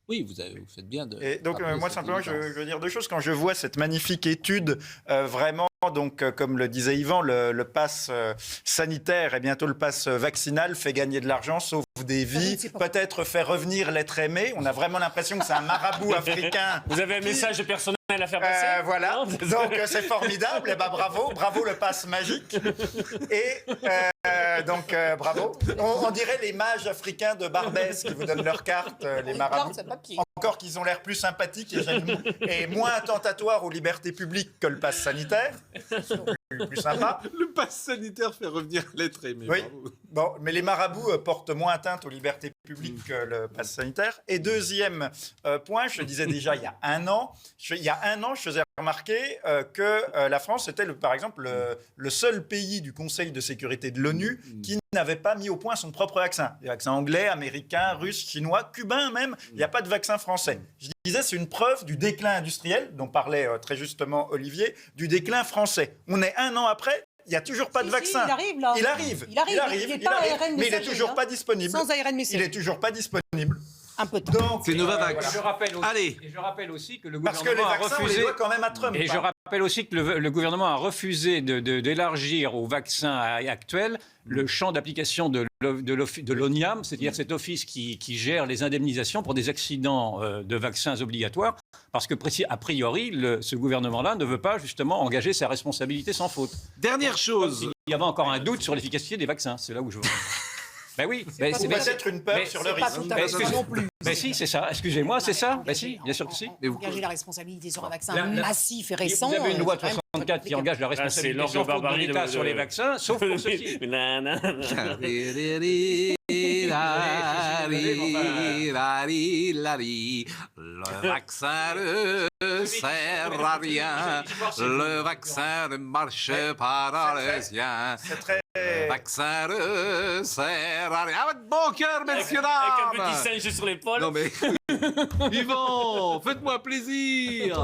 Oui, vous faites bien de... Et donc, moi, simplement, je veux dire deux choses. Quand je vois cette magnifique étude, vraiment, donc, comme le disait Yvan, le pass sanitaire et bientôt le pass vaccinal fait gagner de l'argent, sauve des vies, peut-être fait revenir l'être aimé. On a vraiment l'impression que c'est un marabout africain. Vous avez un message personnel à faire passer? Voilà, donc c'est formidable. Et bravo le pass magique. Et donc, bravo. On dirait les mages africains de Barbès qui vous donnent leurs cartes, les marabouts. Encore qu'ils ont l'air plus sympathiques et moins attentatoires aux libertés publiques que le pass sanitaire. Plus sympa. Le pass sanitaire fait revenir l'être aimé. Oui. Bon, mais les marabouts portent moins atteinte aux libertés publiques que le pass sanitaire. Et deuxième point, je le disais déjà il y a un an, je faisais remarquer que la France était, par exemple, le seul pays du Conseil de sécurité de l'ONU qui n'avait pas mis au point son propre vaccin. Les vaccins anglais, américains, russes, chinois, cubains même, il n'y a pas de vaccin français. Je disais, c'est une preuve du déclin industriel, dont parlait très justement Olivier, du déclin français. On est un an après, il n'y a toujours pas de vaccin. Il arrive, là. Il arrive, mais il n'est toujours pas disponible. Sans ARN messager. Il n'est toujours pas disponible. Un peu de temps. C'est Novavax. Je rappelle aussi que le gouvernement parce que les vaccins, on les doit quand même à Trump. Et je rappelle aussi que le gouvernement a refusé d'élargir aux vaccins actuels le champ d'application de l'ONIAM, c'est-à-dire cet office qui gère les indemnisations pour des accidents de vaccins obligatoires, parce que, a priori, ce gouvernement-là ne veut pas justement engager sa responsabilité sans faute. Dernière chose. Il y avait encore un doute sur l'efficacité des vaccins, c'est là où je veux. Ben oui, c'est peut-être une peur sur le risque. Non plus. Ben si, c'est ça. Excusez-moi, c'est ça. Ben si, bien sûr que si. Engager la responsabilité sur un vaccin massif et récent. Vous avez une loi de 64 qui engage la responsabilité sans faute de l'État sur les vaccins, sauf pour ceci. Le vaccin ne sert à rien. Le vaccin ne marche pas dans les siens. Le vaccin ne sert à rien. Avec bon cœur, messieurs, dames. Avec un petit singe sur l'épaule. Non mais, Yvan, faites-moi plaisir.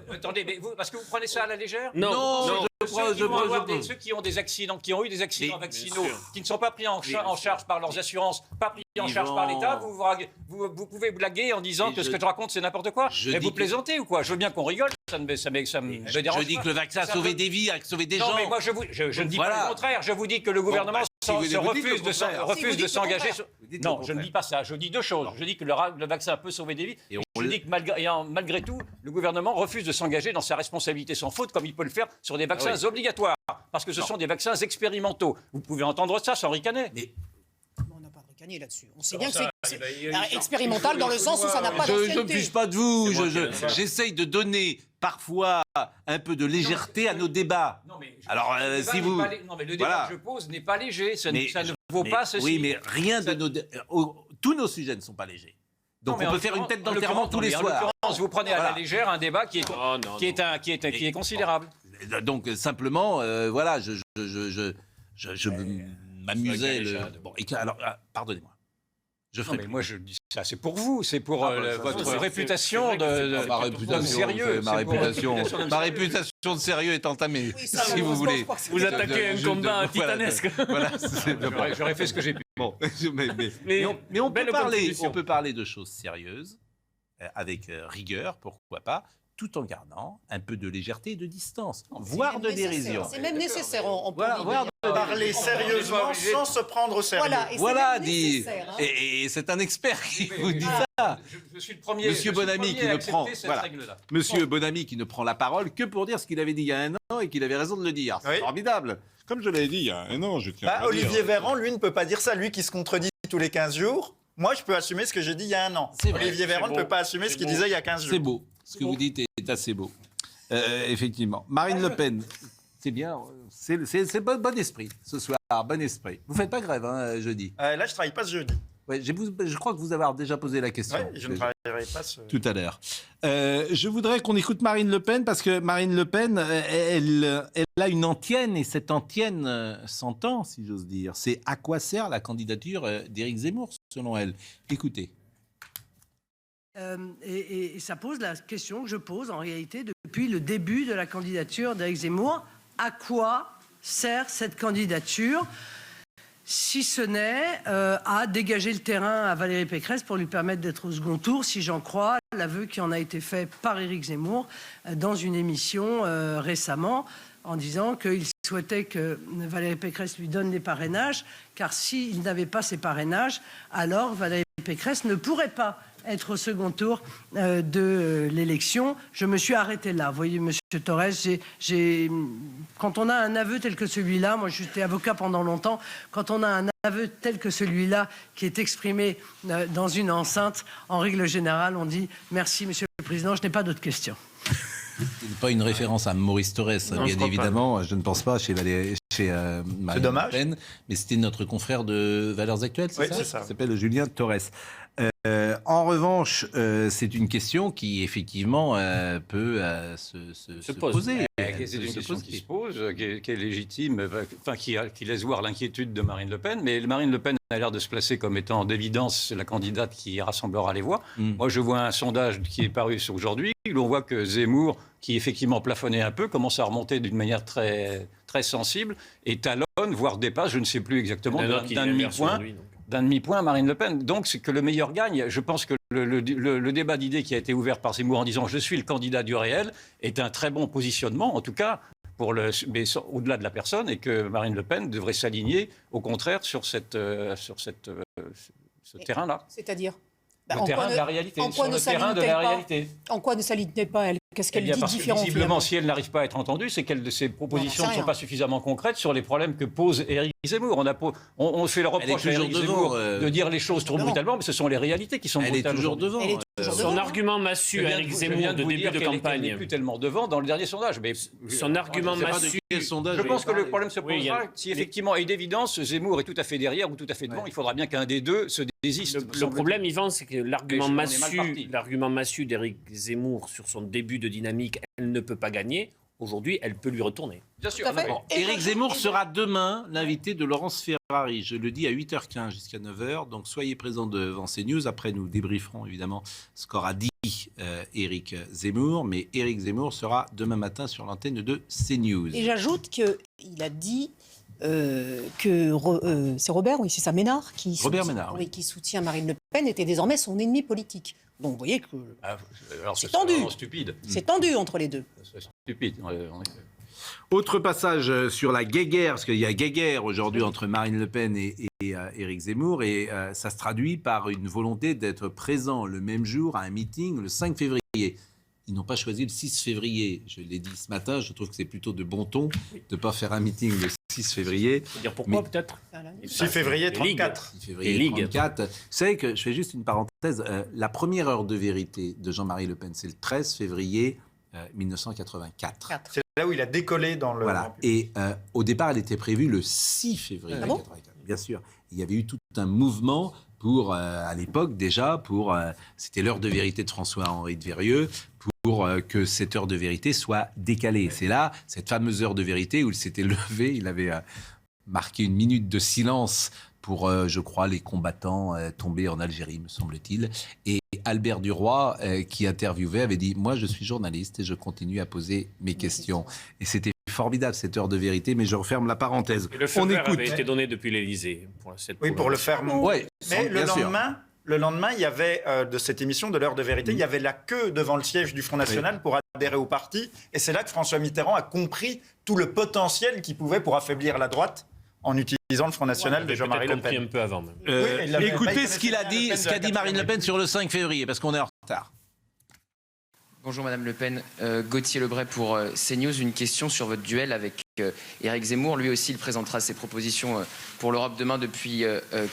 Attendez, mais vous, parce que vous prenez ça à la légère? Non. Ceux qui ont des accidents, qui ont eu des accidents vaccinaux, qui ne sont pas pris en charge par leurs assurances, pas pris en charge par l'État, vous pouvez blaguer en disant que ce que je raconte c'est n'importe quoi. Mais vous plaisantez ou quoi? Je veux bien qu'on rigole, ça me dérange. Je dis que le vaccin a sauvé des vies, a sauvé des gens. Non, mais moi je ne dis pas le contraire. Je vous dis que le gouvernement refuse de s'engager. Non, je ne dis pas ça. Je dis deux choses. Je dis que le vaccin peut sauver des vies. Et je dis que malgré tout, le gouvernement refuse de s'engager dans sa responsabilité sans faute, comme il peut le faire sur des vaccins obligatoires, parce que ce sont des vaccins expérimentaux. Vous pouvez entendre ça sans ricaner. On n'a pas de ricaner là-dessus. On sait bien que c'est expérimental dans le sens où ça n'a pas d'ancienneté. Je ne fiche pas de vous. J'essaye de donner parfois un peu de légèreté à nos débats. Alors, si vous... Non, mais le débat que je pose n'est pas léger. Ça ne vaut pas ceci. Oui, mais rien de nos... Tous nos sujets ne sont pas légers. Donc on peut faire une tête d'enterrement tous les soirs. En l'occurrence, vous prenez à la légère un débat qui est considérable. Donc simplement, voilà, je m'amusais. Bon, alors, pardonnez-moi. Mais moi je dis ça, c'est pour vous, c'est pour votre réputation d'homme sérieux. Ma réputation de sérieux est entamée, si vous voulez. Vous attaquez un combat titanesque. Voilà, j'aurais fait ce que j'ai pu. Bon, mais on peut parler de choses sérieuses, avec rigueur, pourquoi pas, tout en gardant un peu de légèreté et de distance, voire de dérision. C'est même nécessaire. On peut parler sérieusement sans se prendre au sérieux. Voilà, dit. Et c'est un expert qui vous dit ça. Je suis le premier. Monsieur Bonamy qui ne prend, Monsieur Bonamy qui ne prend la parole que pour dire ce qu'il avait dit il y a un an et qu'il avait raison de le dire. C'est formidable. Comme je l'avais dit il y a un an, je tiens à le dire. Olivier Véran, lui, ne peut pas dire ça. Lui qui se contredit tous les 15 jours. Moi, je peux assumer ce que j'ai dit il y a un an. Olivier Véran ne peut pas assumer ce qu'il disait il y a 15 jours. C'est beau. Ce que vous dites est assez beau. Effectivement. Marine Le Pen, c'est bien. C'est bon esprit ce soir. Bon esprit. Vous ne faites pas grève, jeudi. Là, je ne travaille pas ce jeudi. Ouais, je crois que vous avez déjà posé la question. Oui, je ne travaillerai pas tout à l'heure. Je voudrais qu'on écoute Marine Le Pen parce que Marine Le Pen, elle a une antienne et cette antienne s'entend, si j'ose dire. C'est à quoi sert la candidature d'Éric Zemmour, selon elle. Écoutez. Et ça pose la question que je pose en réalité depuis le début de la candidature d'Éric Zemmour. À quoi sert cette candidature ? Si ce n'est à dégager le terrain à Valérie Pécresse pour lui permettre d'être au second tour, si j'en crois l'aveu qui en a été fait par Éric Zemmour dans une émission récemment, en disant qu'il souhaitait que Valérie Pécresse lui donne des parrainages, car s'il n'avait pas ces parrainages, alors Valérie Pécresse ne pourrait pas être au second tour de l'élection. Je me suis arrêté là. Vous voyez, Monsieur Torres, quand on a un aveu tel que celui-là, moi j'étais avocat pendant longtemps, quand on a un aveu tel que celui-là qui est exprimé dans une enceinte, en règle générale, on dit « Merci, Monsieur le Président, je n'ai pas d'autres questions ». Ce n'est pas une référence à Maurice Thorez, bien évidemment. Je ne pense pas chez Marine Le Pen, mais c'était notre confrère de Valeurs Actuelles, c'est ça ? Ça. Il s'appelle Julien Thorez. En revanche, c'est une question qui, effectivement, peut se poser. C'est une question qui se pose, qui est légitime, enfin, qui laisse voir l'inquiétude de Marine Le Pen. Mais Marine Le Pen a l'air de se placer comme étant d'évidence la candidate qui rassemblera les voix. Moi, je vois un sondage qui est paru aujourd'hui, où on voit que Zemmour, qui effectivement plafonnait un peu, commence à remonter d'une manière très, très sensible et talonne, voire dépasse, je ne sais plus exactement, d'un demi-point à Marine Le Pen. Donc, c'est que le meilleur gagne. Je pense que le débat d'idées qui a été ouvert par Zemmour en disant « je suis le candidat du réel » est un très bon positionnement, en tout cas, mais au-delà de la personne, et que Marine Le Pen devrait s'aligner, au contraire, sur ce terrain-là. C'est-à-dire le terrain de la réalité. Sur le terrain de la réalité. En quoi ne s'alignait pas elle ? Qu'est-ce qu'elle dit différent? Visiblement, si elle n'arrive pas à être entendue, c'est que ses propositions ne sont pas suffisamment concrètes sur les problèmes que pose Éric Zemmour. On fait le reproche à Éric Zemmour de dire les choses trop brutalement, mais ce sont les réalités qui sont brutales. Elle est toujours devant. Son argument massu à Éric Zemmour de début de campagne. Elle n'est plus tellement devant dans le dernier sondage. Mais son argument massu. Je pense que le problème se posera si effectivement, et d'évidence, Zemmour est tout à fait derrière ou tout à fait devant. Il faudra bien qu'un des deux se désiste. Le problème, Yvan, c'est que l'argument massu d'Éric Zemmour sur son début de dynamique, elle ne peut pas gagner. Aujourd'hui, elle peut lui retourner. Bien sûr. Éric Zemmour sera demain l'invité de Laurence Ferrari. Je le dis à 8h15 jusqu'à 9h. Donc soyez présents devant CNews. Après, nous débrieferons évidemment ce qu'aura dit Éric Zemmour. Mais Éric Zemmour sera demain matin sur l'antenne de CNews. Et j'ajoute qu'il a dit que c'est Robert, oui, c'est ça, Ménard, qui soutient Marine Le Pen, était désormais son ennemi politique. Donc vous voyez que c'est tendu. Stupide. C'est tendu entre les deux. C'est stupide, en effet. Autre passage sur la guéguerre, parce qu'il y a guéguerre aujourd'hui entre Marine Le Pen et Éric Zemmour, et ça se traduit par une volonté d'être présent le même jour à un meeting le 5 février. Ils n'ont pas choisi le 6 février. Je l'ai dit ce matin, je trouve que c'est plutôt de bon ton de ne pas faire un meeting le 6 février. Dire pourquoi peut-être 6 février 34. 6 février 34. Vous savez que, je fais juste une parenthèse, la première heure de vérité de Jean-Marie Le Pen, c'est le 13 février 1984. C'est là où il a décollé dans le... Voilà. Et au départ, elle était prévue le 6 février 1984. Bien sûr. Il y avait eu tout un mouvement pour, à l'époque déjà, c'était l'heure de vérité de François-Henri de Vérieux, pour que cette heure de vérité soit décalée. C'est là, cette fameuse heure de vérité où il s'était levé, il avait marqué une minute de silence pour, je crois, les combattants tombés en Algérie, me semble-t-il. Et Albert Duroy, qui interviewait, avait dit « Moi, je suis journaliste et je continue à poser mes questions. » Et c'était formidable, cette heure de vérité, mais je referme la parenthèse. Et le feu vert avait été donné depuis l'Élysée. Pour le faire monter. Ouais, mais le lendemain, Le lendemain, il y avait, de cette émission, de l'heure de vérité, il y avait la queue devant le siège du Front National pour adhérer au parti. Et c'est là que François Mitterrand a compris tout le potentiel qu'il pouvait pour affaiblir la droite en utilisant le Front National de Jean-Marie Le Pen. Un peu avant même. Écoutez ce qu'a dit Marine Le Pen sur le 5 février, parce qu'on est en retard. Bonjour Madame Le Pen, Gauthier Lebray pour CNews. Une question sur votre duel avec Éric Zemmour. Lui aussi, il présentera ses propositions pour l'Europe demain depuis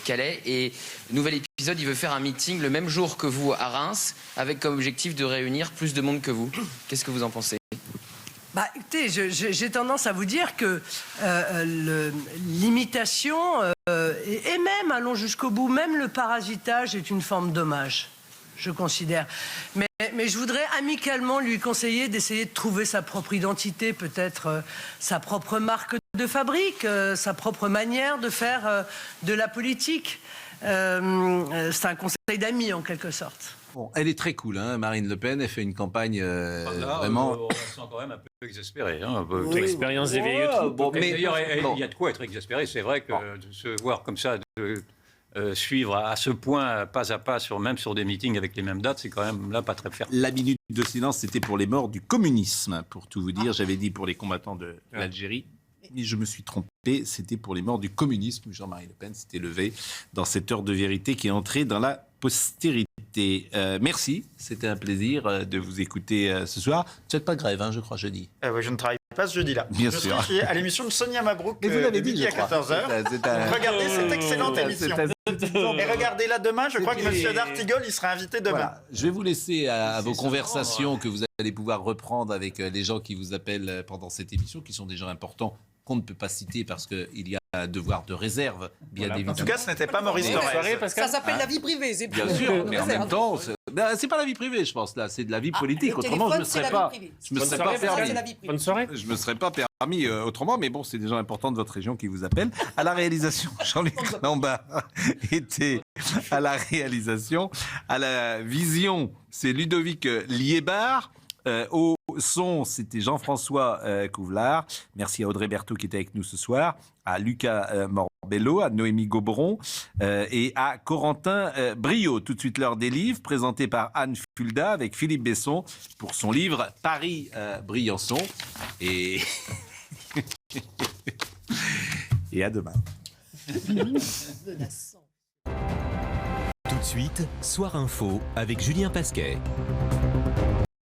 Calais. Et nouvel épisode, il veut faire un meeting le même jour que vous à Reims, avec comme objectif de réunir plus de monde que vous. Qu'est-ce que vous en pensez ? Écoutez, j'ai tendance à vous dire que l'imitation, et même, allons jusqu'au bout, même le parasitage est une forme d'hommage, je considère. Mais je voudrais amicalement lui conseiller d'essayer de trouver sa propre identité, peut-être sa propre marque de fabrique, sa propre manière de faire de la politique. C'est un conseil d'amis, en quelque sorte. Bon, elle est très cool, hein, Marine Le Pen. Elle fait une campagne vraiment... On sent quand même un peu exaspéré. Hein, L'expérience des vieilles troupes. D'ailleurs, il y a de quoi être exaspéré. C'est vrai que de se voir comme ça... suivre à ce point, pas à pas, même sur des meetings avec les mêmes dates, c'est quand même là pas très fair. La minute de silence, c'était pour les morts du communisme, pour tout vous dire. J'avais dit pour les combattants de l'Algérie, mais je me suis trompé, c'était pour les morts du communisme. Jean-Marie Le Pen s'était levé dans cette heure de vérité qui est entrée dans la postérité. Merci, c'était un plaisir de vous écouter ce soir. Vous n'êtes pas grève, hein, je crois, jeudi. Je ne travaille pas ce jeudi-là. Bien sûr. Je suis à l'émission de Sonia Mabrouk. Mais vous l'avez dit, à 14h. Regardez cette excellente émission. Et regardez-la demain, je crois que M. D'Artigol, il sera invité demain. Voilà. Je vais vous laisser à vos conversations que vous allez pouvoir reprendre avec les gens qui vous appellent pendant cette émission, qui sont des gens importants qu'on ne peut pas citer parce qu'il y a un devoir de réserve, bien évidemment. En tout cas, ce n'était pas Maurice Thorez. Ça s'appelle la vie privée, c'est bien sûr, mais en même temps, c'est pas la vie privée, je pense, là, c'est de la vie politique. Autrement, je ne serais pas permis. Je me serais pas permis autrement, mais bon, c'est des gens importants de votre région qui vous appellent. À la réalisation, Jean-Luc Lambert était à la réalisation. À la vision, c'est Ludovic Liébar. Au son, c'était Jean-François Couvlar. Merci à Audrey Berthaud qui était avec nous ce soir, à Lucas Morbello, à Noémie Gobron et à Corentin Brio. Tout de suite l'heure des livres, présenté par Anne Fulda avec Philippe Besson pour son livre Paris-Briançon. Et à demain. Tout de suite, Soir Info avec Julien Pasquet.